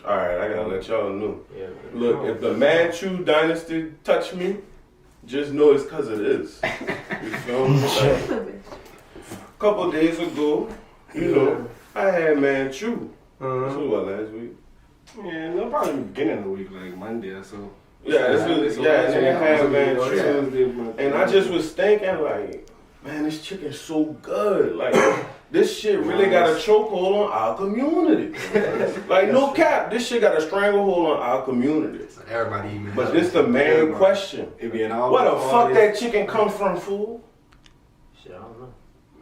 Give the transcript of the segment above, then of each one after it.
Alright, I gotta let y'all know. Yeah, Look, if the Manchu dynasty touch me, just know it's cause of this. You feel me? Like, a couple days ago, you know, I had Manchu. This was what, last week? Yeah, no, probably beginning of the week, like Monday or so. Yeah, this was, yeah, and I had Manchu. And I just was thinking, like, man, this chicken's so good. Like, this shit really got a chokehold on our community. Like, no cap, this shit got a stranglehold on our community. So everybody eating. But this the main question. It be in all Where the fuck that chicken come from, fool? Shit, I don't know.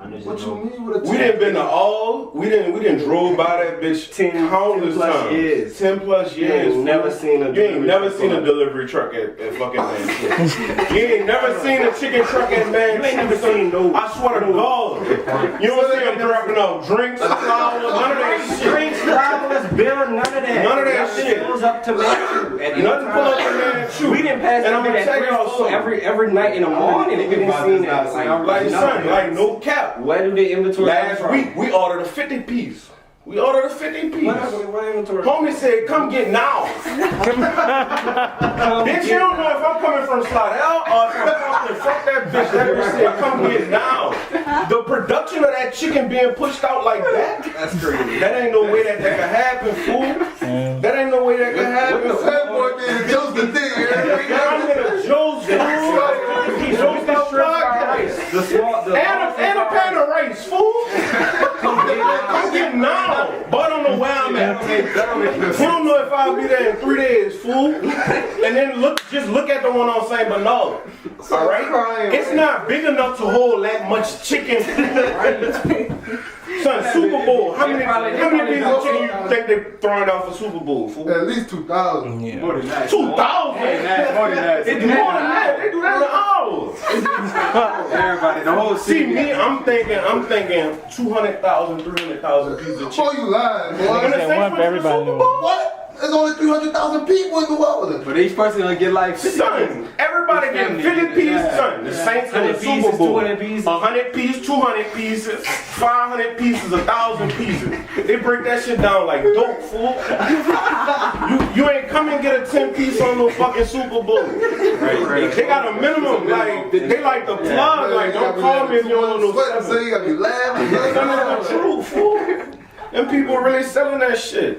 What you mean with a We didn't been to all. We didn't drove by that bitch 10 countless plus times. years. 10 plus You years. ain't never seen a You ain't never seen a truck. delivery truck at fucking Manchu. You ain't never seen a chicken truck at Manchu. You ain't never seen no. I swear to God. You don't see them dropping off drinks, flowers, none of that shit. Drinks, flowers, bill, none of that. None of that Nothing shit. pulls up to Manchu. Nothing pull up to Manchu. We didn't pass And I'm gonna that tell y'all something. every night in the morning. We didn't see that. Like, son, like, no cap. Where do the inventory come Last from? week, we ordered a 50 piece. We ordered a 50 piece. What inventory? Homie said, come get now. Bitch, you don't know if I'm coming from Slidell or if I'm fucking fuck that bitch. That bitch said, come get now. The production of that chicken being pushed out like that, That's crazy. that ain't no way that can happen, fool. That ain't no way that can happen. That boy being Joced thing, I'm in a Joced, fool. Joced out podcast. And a pan of rice, fool. Come get now. But I don't know where I'm at. You don't know if I'll be there in 3 days, fool. And then just look at the one on St. Bernard. All right? It's not big enough to hold that much chicken. Son, Super Bowl. How many pieces of chicken you think they're throwing out for Super Bowl, fool? At least 2,000. Yeah. More than that. 2,000? More than that. It's more than that. They do that in hours. Everybody, the whole See, city. me, I'm thinking 200,000, 300,000 pieces of Boy, chicken. you lying, boy. When the said Saints one went for to the everybody Super knew. Bowl, What? There's only 300,000 people in the world. But each person gonna get like 50. son, everybody getting 50 pieces, son. The Saints in the 100 Super pieces, Bowl. 200 pieces. 100 pieces, 200 pieces, 500 pieces, 1,000 pieces. They break that shit down like dope, fool. You ain't come and get a 10 piece on no fucking Super Bowl. They got a minimum, like, they like the plug, like, don't call me if you don't know no So you gotta be laughing. That's the truth, fool. Them people really selling that shit.